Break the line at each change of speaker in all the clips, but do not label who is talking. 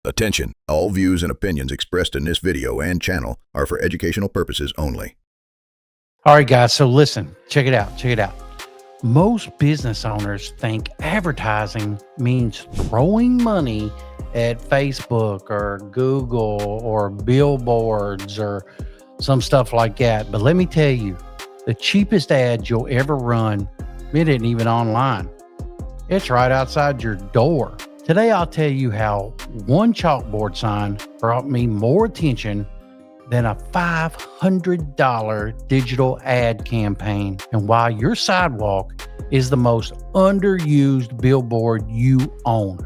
Attention, all views and opinions expressed in this video and channel are for educational purposes only.
All right, guys. So listen, check it out. Most business owners think advertising means throwing money at Facebook or Google or billboards or some stuff like that. But let me tell you, the cheapest ad you'll ever run, it isn't even online. It's right outside your door. Today, I'll tell you how one chalkboard sign brought me more attention than a $500 digital ad campaign, and why your sidewalk is the most underused billboard you own.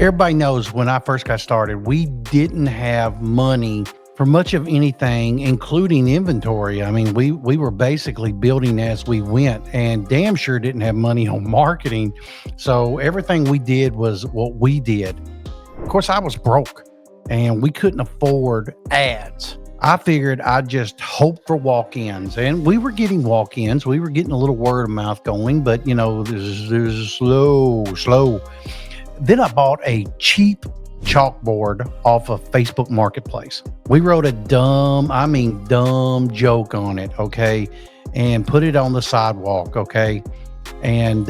Everybody knows when I first got started, we didn't have money for much of anything, including inventory. I mean, we were basically building as we went, and damn sure didn't have money on marketing. So everything we did was what we did. Of course, I was broke and we couldn't afford ads. I figured I'd just hope for walk-ins, and we were getting walk-ins. We were getting a little word of mouth going, but there's slow. Then I bought a cheap chalkboard off of Facebook Marketplace. We wrote a dumb joke on it, okay, and put it on the sidewalk, okay, and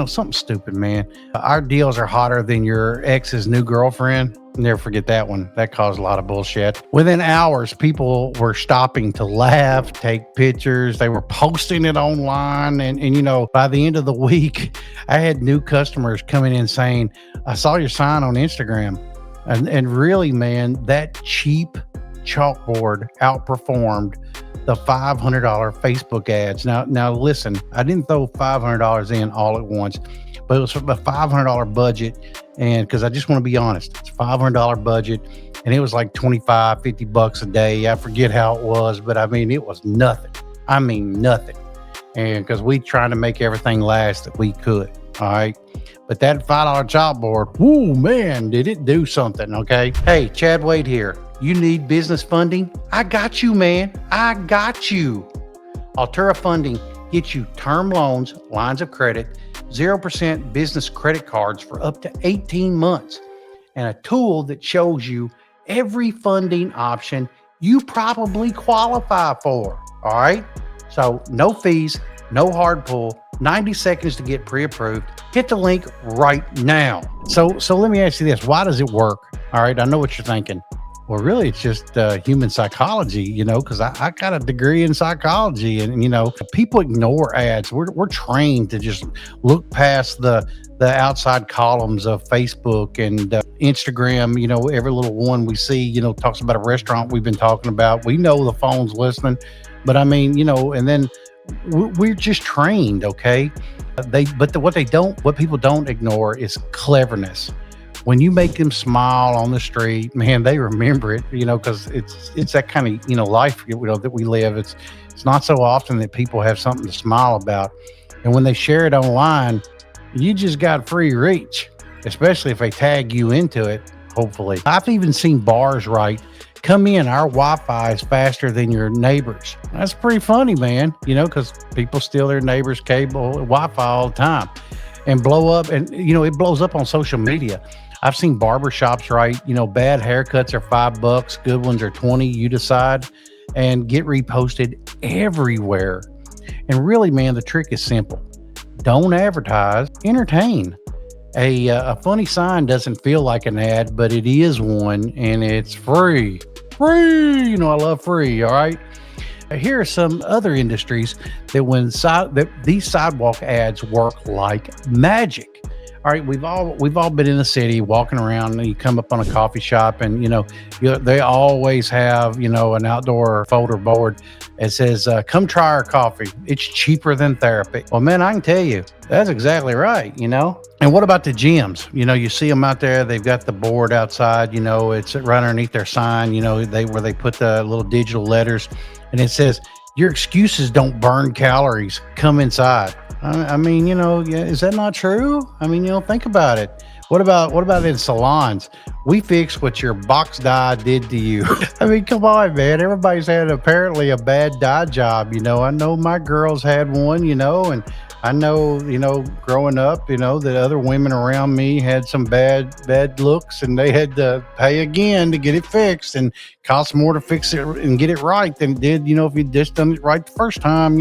something stupid, man. Our deals are hotter than your ex's new girlfriend. Never forget that one. That caused a lot of bullshit. Within hours, people were stopping to laugh, take pictures. They were posting it online. And by the end of the week, I had new customers coming in saying, I saw your sign on Instagram. And really, man, that cheap chalkboard outperformed the $500 Facebook ads. Now listen, I didn't throw $500 in all at once, but it was a $500 budget. And because I just want to be honest, it's a $500 budget, and it was like $25-50 a day. I forget how it was, but I mean, it was nothing. Nothing. And because we tried to make everything last that we could. All right. But that $5 chalkboard, whoo, man, did it do something, okay? Hey, Chad Wade here. You need business funding? I got you, man. I got you. Altura Funding gets you term loans, lines of credit, 0% business credit cards for up to 18 months, and a tool that shows you every funding option you probably qualify for, all right? So no fees, no hard pull, 90 seconds to get pre-approved. Hit the link right now. So let me ask you this. Why does it work? All right. I know what you're thinking. Well, really, it's just human psychology, because I got a degree in psychology, and, people ignore ads. We're trained to just look past the outside columns of Facebook and Instagram. Every little one we see, talks about a restaurant we've been talking about. We know the phone's listening, but and then we're just trained, okay? What people don't ignore is cleverness. When you make them smile on the street, man, they remember it, because it's that kind of life that we live. It's not so often that people have something to smile about, and when they share it online, you just got free reach, especially if they tag you into it. Hopefully, I've even seen bars write, "Come in, our Wi-Fi is faster than your neighbors." That's pretty funny, man, because people steal their neighbors' cable Wi-Fi all the time and blow up. And, it blows up on social media. I've seen barbershops write, bad haircuts are $5, good ones are 20, you decide, and get reposted everywhere. And really, man, the trick is simple. Don't advertise, entertain. A funny sign doesn't feel like an ad, but it is one, and it's free. I love free. All right. Here are some other industries that these sidewalk ads work like magic. All right, we've all been in the city walking around, and you come up on a coffee shop, and they always have an outdoor folder board. It says, "Come try our coffee. It's cheaper than therapy." Well, man, I can tell you that's exactly right. And what about the gyms? You see them out there. They've got the board outside. It's right underneath their sign. Where they put the little digital letters, and it says, "Your excuses don't burn calories. Come inside." Is that not true? Think about it. What about in salons? We fix what your box dye did to you. I mean, come on, man. Everybody's had apparently a bad dye job. I know my girls had one, and I know, growing up, that other women around me had some bad looks and they had to pay again to get it fixed, and cost more to fix it and get it right than it did, if you just done it right the first time.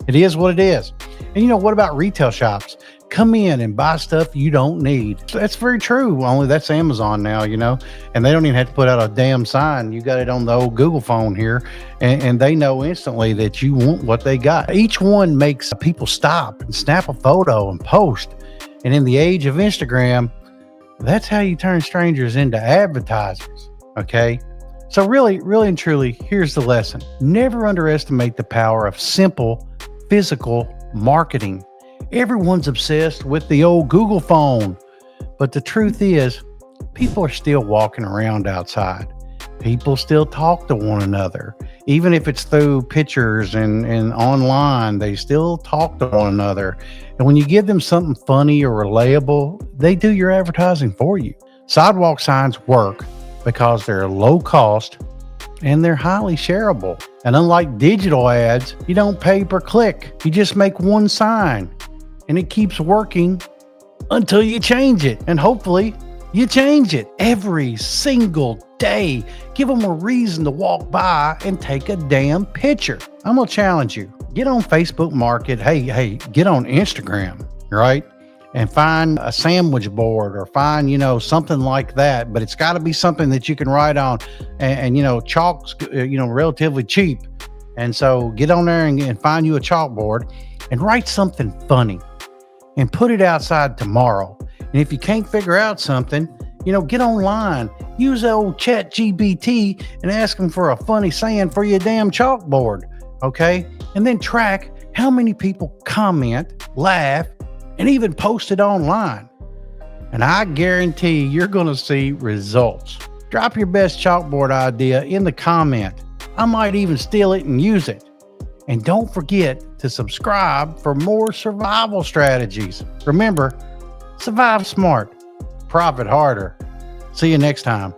It is what it is. And what about retail shops? Come in and buy stuff you don't need. That's very true. Only that's Amazon now, and they don't even have to put out a damn sign. You got it on the old Google phone here, and they know instantly that you want what they got. Each one makes people stop and snap a photo and post. And in the age of Instagram, that's how you turn strangers into advertisers. Okay. So really, really and truly, here's the lesson. Never underestimate the power of simple physical marketing. Everyone's obsessed with the old Google phone, but the truth is, people are still walking around outside. People still talk to one another. Even if it's through pictures and online, they still talk to one another. And when you give them something funny or relatable, they do your advertising for you. Sidewalk signs work because they're low cost and they're highly shareable. And unlike digital ads, you don't pay per click. You just make one sign and it keeps working until you change it. And hopefully you change it every single day. Give them a reason to walk by and take a damn picture. I'm going to challenge you. Get on Facebook Market. Hey, get on Instagram, right? And find a sandwich board or find, something like that. But it's got to be something that you can write on. And chalk's, relatively cheap. And so get on there and find you a chalkboard and write something funny and put it outside tomorrow. And if you can't figure out something, get online, use old ChatGPT and ask them for a funny saying for your damn chalkboard. Okay. And then track how many people comment, laugh, and even post it online. And I guarantee you're going to see results. Drop your best chalkboard idea in the comment. I might even steal it and use it. And don't forget to subscribe for more survival strategies. Remember, survive smart, profit harder. See you next time.